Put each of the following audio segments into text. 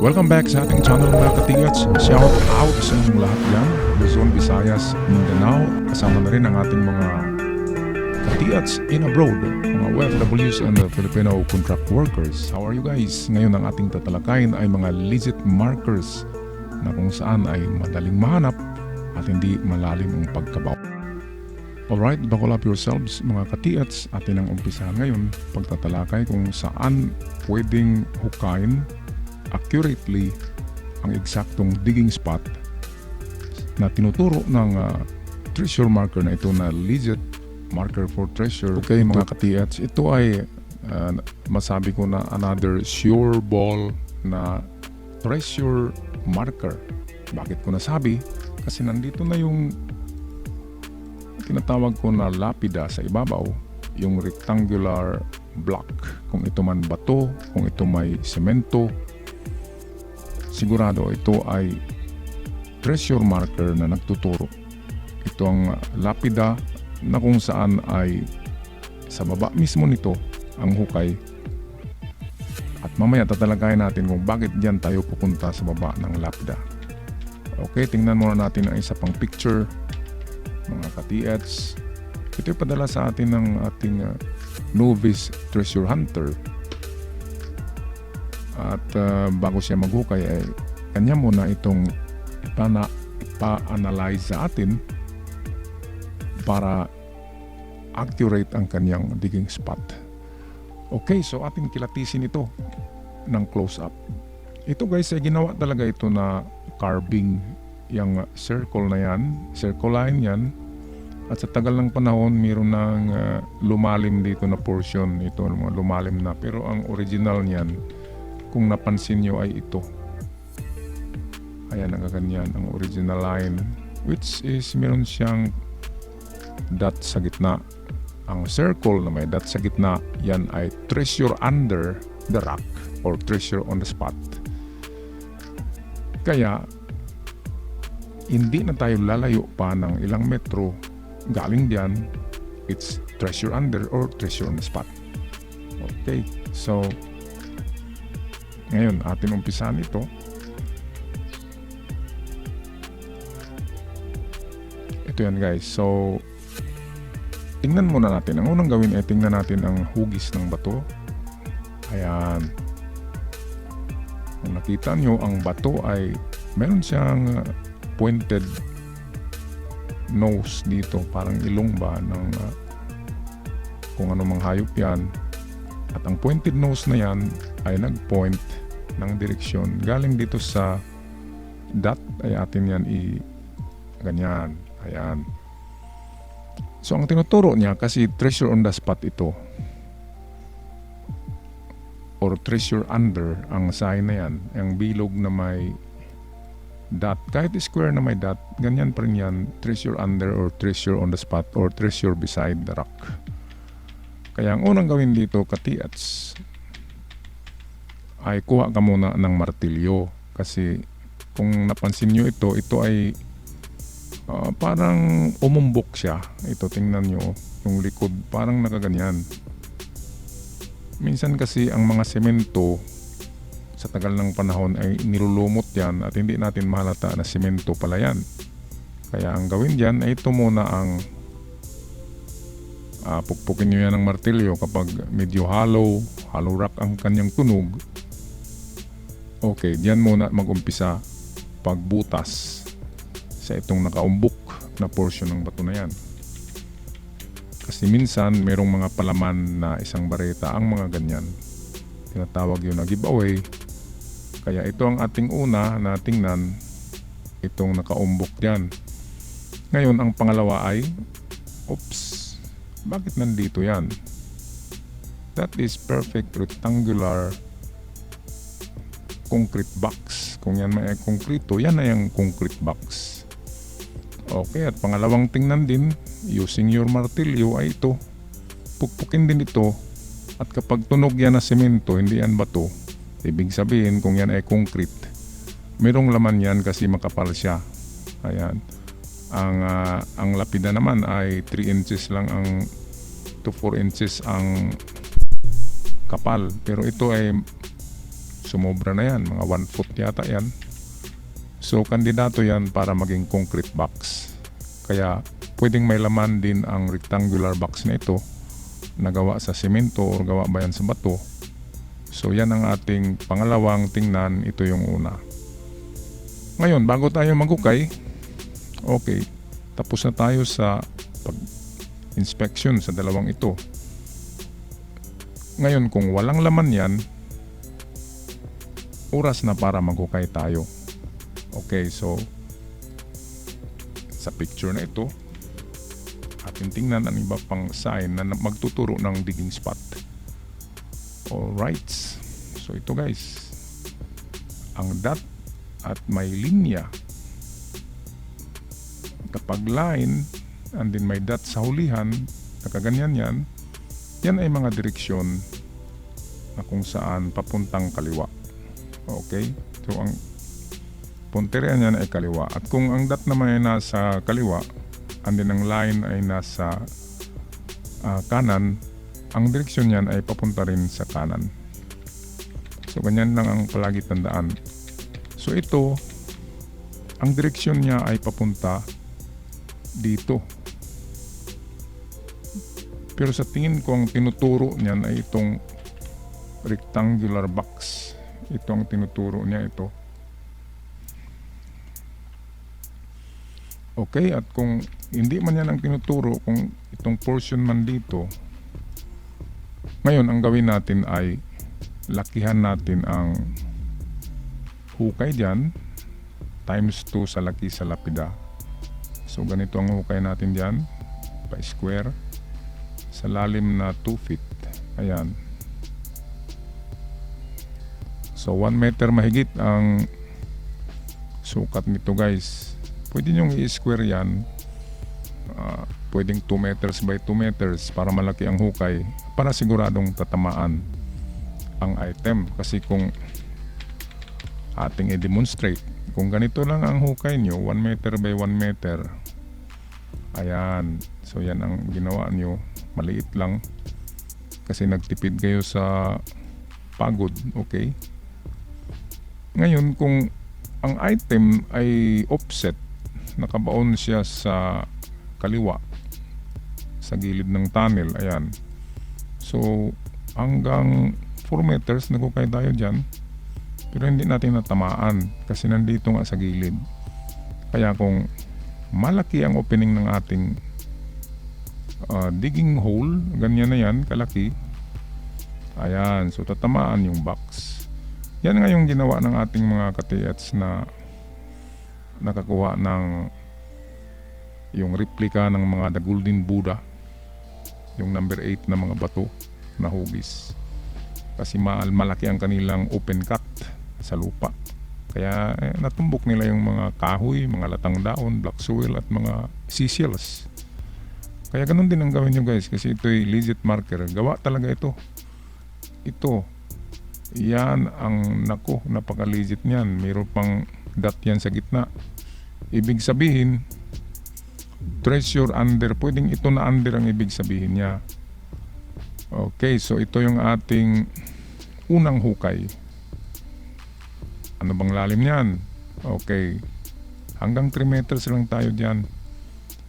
Welcome back sa ating channel mga katigats. Shout out sa inyong lahat dyan, Luzon, Visayas, Mindanao. Kasama na rin ang ating mga katigats in abroad, mga OFWs and Filipino contract workers. How are you guys? Ngayon ang ating tatalakayin ay mga legit markers na kung saan ay madaling mahanap at hindi malalim ang pagkabaw. Alright, buckle up yourselves mga katigats. Atin ang umpisa ngayon pagtatalakay kung saan pwedeng hukayin accurately ang eksaktong digging spot na tinuturo ng treasure marker na ito na legit marker for treasure. Okay mga ka-TH, ito ay masabi ko na another sure ball na treasure marker. Bakit ko nasabi? Kasi nandito na yung tinatawag ko na lapida sa ibabaw, yung rectangular block. Kung ito man bato, kung ito may semento, sigurado ito ay treasure marker na nagtuturo. Ito ang lapida na kung saan ay sa baba mismo nito ang hukay. At mamaya tatalakayin natin kung bakit diyan tayo pupunta sa baba ng lapida. Okay, tingnan muna natin ang isa pang picture mga ka-TH. Ito yung padala sa atin ng ating novice treasure hunter. At bago siya maghukay ay kanya muna itong pa-analyze sa atin para accurate ang kanyang digging spot. Okay, so atin kilatisin ito ng close-up. Ito guys ay ginawa talaga ito na carving. Yung circle na yan, circle line yan. At sa tagal ng panahon mayroon ng lumalim dito na portion. Ito mga lumalim na, pero ang original niyan kung napansin nyo ay ito. Ayan ang ganyan ang original line, which is meron siyang dot sa gitna. Ang circle na may dot sa gitna, yan ay treasure under the rock or treasure on the spot. Kaya hindi na tayo lalayo pa ng ilang metro galing diyan, it's treasure under or treasure on the spot. Okay, so ngayon, atin umpisahan ito. Ito yan guys. So, tingnan muna natin. Ang unang gawin ay tingnan natin ang hugis ng bato. Ayan. Kung nakita nyo, ang bato ay meron siyang pointed nose dito. Parang ilong ba ng kung ano mang hayop yan. At ang pointed nose na yan ay nag-point ng direksyon galing dito sa dot ay atin yan ganyan. Ayan. So ang tinuturo niya kasi treasure on the spot ito or treasure under ang sign na yan. Ang bilog na may dot, kahit square na may dot, ganyan pa rin yan, treasure under or treasure on the spot or treasure beside the rock. Kaya ang unang gawin dito ka-TH ay kuha ka muna ng martilyo. Kasi kung napansin nyo ito ay parang umumbok siya. Ito tingnan nyo, yung likod parang nakaganyan. Minsan kasi ang mga semento sa tagal ng panahon ay nilulumot yan at hindi natin mahalata na semento pala yan. Kaya ang gawin dyan ay ito muna ang pukpukin nyo yan ng martilyo kapag medyo hollow rock ang kanyang tunog. Okay, diyan muna mag-umpisa pagbutas sa itong nakaumbok na portion ng bato na yan. Kasi minsan merong mga palaman na isang bareta ang mga ganyan. Tinatawag yun na giveaway. Kaya ito ang ating una na tingnan, itong nakaumbok diyan. Ngayon ang pangalawa ay oops, bakit nandito yan? That is perfect rectangular concrete box. Kung yan may konkrito, yan ay ang concrete box. Okay, at pangalawang tingnan din, using your martilyo ay ito. Pukpukin din ito. At kapag tunog yan na semento, hindi yan bato, ibig sabihin kung yan ay concrete, mayroong laman yan kasi makapal siya. Ayan. Ang lapida naman ay 3 inches lang ang to 4 inches ang kapal, pero ito ay sumobra na yan, mga 1 foot yata yan. So kandidato yan para maging concrete box. Kaya pwedeng may laman din ang rectangular box na ito na gawa sa semento o gawa ba yan sa bato. So yan ang ating pangalawang tingnan, ito yung una. Ngayon, bago tayo maghukay, okay, tapos na tayo sa pag-inspection sa dalawang ito. Ngayon, kung walang laman yan, oras na para maghukay tayo. Okay, so sa picture na ito, ating tingnan ang iba pang sign na magtuturo ng digging spot. Alright, so ito guys, ang dot at may linya. Kapag line and then may dot sa hulihan, nakaganyan yan, yan ay mga direksyon na kung saan papuntang kaliwa. Okay, so ang punteriya niyan ay kaliwa, at kung ang dot naman ay nasa kaliwa and then ang line ay nasa kanan, ang direksyon niyan ay papunta rin sa kanan. So ganyan lang ang palagi tandaan. So ito, ang direksyon niya ay papunta dito. Pero sa tingin ko ang tinuturo niyan ay itong rectangular box. Ito ang tinuturo niya, ito. Okay, at kung hindi man yan ang tinuturo, kung itong portion man dito, ngayon ang gawin natin ay lakihan natin ang hukay dyan times 2 sa laki sa lapida. So ganito ang hukay natin dyan, pa-square, sa lalim na 2 feet. Ayan. So 1 meter mahigit ang sukat nito guys. Pwede nyong i-square yan, pwedeng 2 meters by 2 meters para malaki ang hukay, para siguradong tatamaan ang item. Kasi kung ating i-demonstrate, kung ganito lang ang hukay nyo, 1 meter by 1 meter, ayan, so yan ang ginawa nyo, maliit lang kasi nagtipid kayo sa pagod. Okay, ngayon kung ang item ay offset, nakabaon siya sa kaliwa sa gilid ng tunnel, ayan, so hanggang 4 meters nagukay tayo dyan, pero hindi natin natamaan kasi nandito nga sa gilid. Kaya kung malaki ang opening ng ating digging hole, ganyan na yan kalaki, ayan, so tatamaan yung box. Yan nga yung ginawa ng ating mga katiyats na nakakuha ng yung replika ng mga The Golden Buddha, yung number 8 na mga bato na hugis, kasi malaki ang kanilang open cut sa lupa. Kaya natumbok nila yung mga kahoy, mga latang daon, black soil at mga seashells. Kaya ganun din ang gawin nyo guys, kasi ito'y legit marker. Gawa talaga ito. Ito, yan ang napaka-legit niyan. Mayroon pang dot yan sa gitna. Ibig sabihin, treasure under, pwedeng ito na under ang ibig sabihin niya. Okay, so ito yung ating unang hukay. Ano bang lalim niyan? Okay, hanggang 3 meters lang tayo dyan.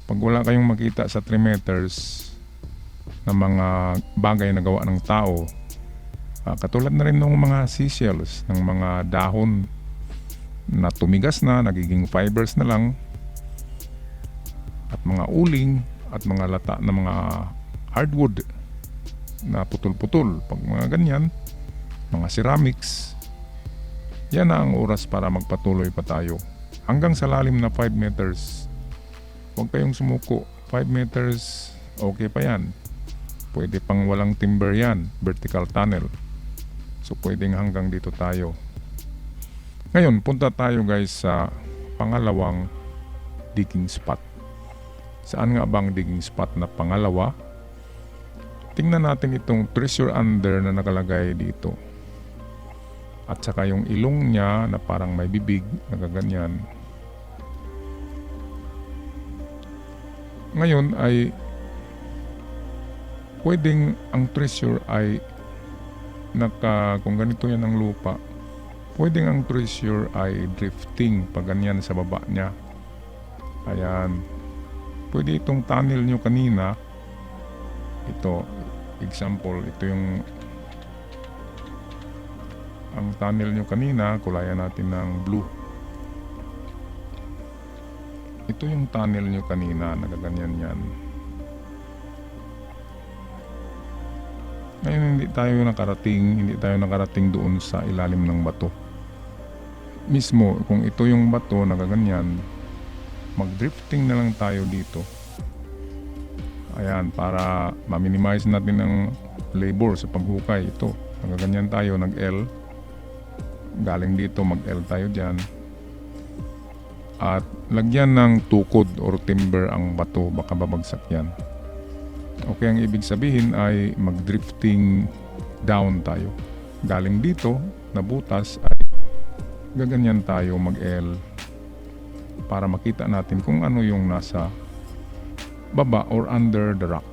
Pag wala kayong makita sa 3 meters na mga bagay na gawa ng tao, katulad na rin ng mga seashells, ng mga dahon na tumigas na, nagiging fibers na lang, at mga uling at mga lata na mga hardwood na putol-putol, pag mga ganyan, mga ceramics, yan na ang oras para magpatuloy pa tayo hanggang sa lalim na 5 meters. Huwag kayong sumuko. 5 meters, okay pa yan. Pwede pang walang timber yan, vertical tunnel. So pwedeng hanggang dito tayo. Ngayon, punta tayo guys sa pangalawang digging spot. Saan nga bang digging spot na pangalawa? Tingnan natin itong treasure under na nakalagay dito. At saka yung ilong niya na parang may bibig, nagaganyan. Ngayon ay pwedeng ang treasure ay kung ganito yan ang lupa, Pwedeng ang treasure ay drifting pag ganyan sa baba niya. Ayan. Pwede itong tunnel nyo kanina. Ito, example, ito yung ang tunnel nyo kanina, kulayan natin ng blue. Ito yung tunnel nyo kanina, nagaganyan yan. Ngayon hindi tayo nakarating doon sa ilalim ng bato. Mismo, kung ito yung bato, nagaganyan, mag-drifting na lang tayo dito. Ayan, para ma-minimize natin ang labor sa paghukay. Ito, nagaganyan tayo, nag-L. Galing dito, mag-L tayo dyan. At lagyan ng tukod or timber ang bato, baka babagsak yan. Okay, ang ibig sabihin ay mag-drifting down tayo. Galing dito, na butas, ay gaganyan tayo, mag-L. Para makita natin kung ano yung nasa baba or under the rock.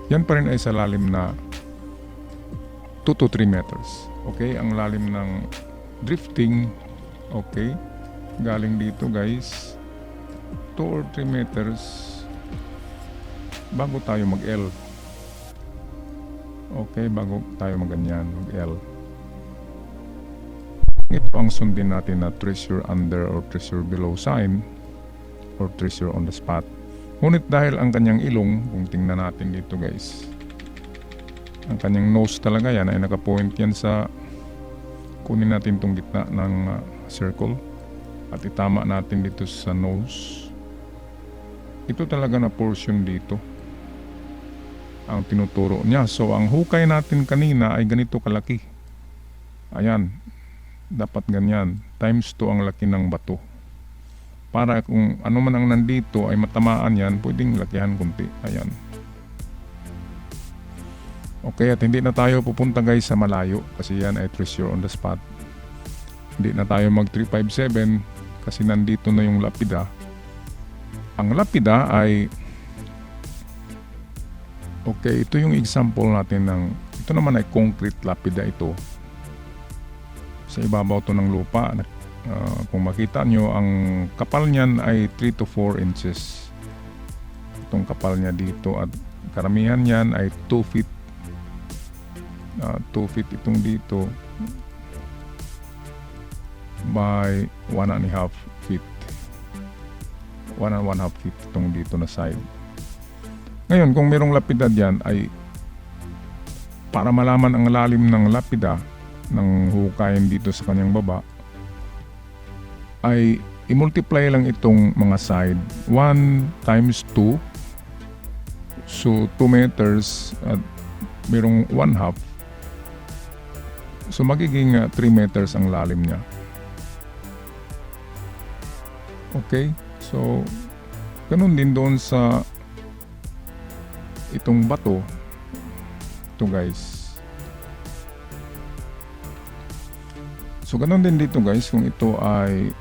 Yan pa rin ay sa lalim na 2 to 3 meters. Okay, ang lalim ng drifting, okay, galing dito guys, 2 or 3 meters bago tayo mag-L. Okay, bago tayo maganyan, mag-L. Ito ang sundin natin na treasure under or treasure below sign or treasure on the spot. Ngunit dahil ang kanyang ilong, kung tingnan natin dito guys, ang kanyang nose talaga yan ay nakapoint yan sa, kunin natin itong gitna ng circle at itama natin dito sa nose. Ito talaga na portion dito ang tinuturo niya. So ang hukay natin kanina ay ganito kalaki. Ayan, dapat ganyan, times 2 ang laki ng bato. Para kung ano man ang nandito ay matamaan yan, pwedeng lakihan kunti. Ayan. Okay, at hindi na tayo pupunta guys sa malayo kasi yan ay treasure on the spot. Hindi na tayo mag 357 kasi nandito na yung lapida. Ang lapida ay, okay, ito yung example natin ng, ito naman ay concrete lapida ito. Sa ibabaw to ng lupa. Kung makita nyo, ang kapal niyan ay 3 to 4 inches. Itong kapal niya dito at karamihan niyan ay 2 feet. 2 feet itong dito by 1.5 feet. 1.5 feet itong dito na side. Ngayon, kung merong lapida dyan ay para malaman ang lalim ng lapida ng hukayin dito sa kanyang baba ay i-multiply lang itong mga side 1 times 2, so 2 meters at merong 1/2, so magiging 3 meters ang lalim niya. Okay, so ganun din doon sa itong bato ito guys. So ganun din dito guys, kung ito ay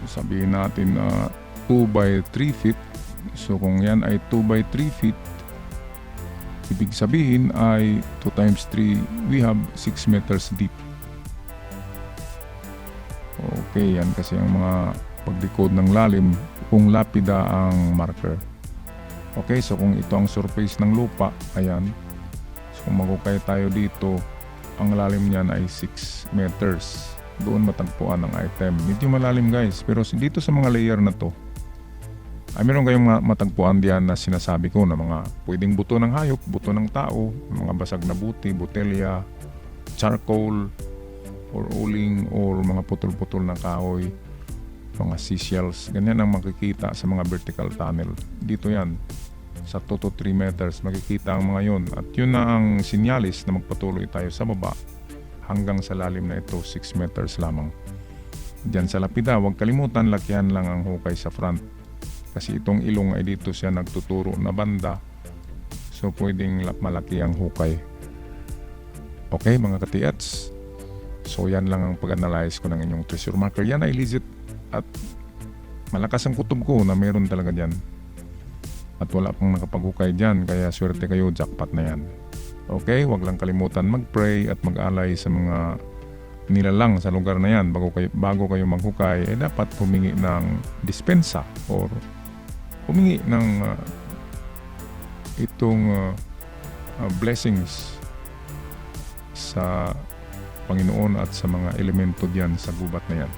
sabihin natin na 2 by 3 feet. So kung yan ay 2 by 3 feet, ibig sabihin ay 2 times 3, we have 6 meters deep. Okay, yan kasi ang mga pag-decode ng lalim kung lapida ang marker. Okay, so kung ito ang surface ng lupa, ayan. So kung magukay tayo dito, ang lalim niyan ay 6 meters. Doon matagpuan ang item. Medyo malalim guys, pero dito sa mga layer na to ay meron kayong matagpuan diyan na sinasabi ko na mga pwedeng buto ng hayop, buto ng tao, mga basag na buti, botelya, charcoal or uling or mga putol-putol na kahoy, mga seashells. Ganyan ang makikita sa mga vertical tunnel. Dito yan sa 2 to 3 meters makikita ang mga yon, at yun na ang sinyalis na magpatuloy tayo sa baba hanggang sa lalim na ito, 6 meters lamang. Diyan sa lapida, huwag kalimutan lakihan lang ang hukay sa front kasi itong ilong ay dito siya nagtuturo na banda, so pwedeng malaki ang hukay. Okay mga katiats, so yan lang ang pag-analyze ko ng inyong treasure marker. Yan ay legit at malakas ang kutob ko na meron talaga dyan at wala pang nakapaghukay dyan, kaya swerte kayo, jackpot na yan. Okay, wag lang kalimutan mag-pray at mag-alay sa mga nilalang sa lugar na yan bago kayo maghukay, dapat humingi ng dispensa or humingi ng blessings sa Panginoon at sa mga elemento diyan sa gubat na yan.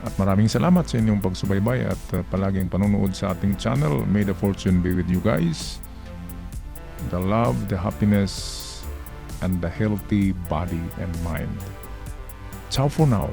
At maraming salamat sa inyong pagsubaybay at palaging panonood sa ating channel. May the fortune be with you guys. The love, the happiness, and the healthy body and mind. Ciao for now.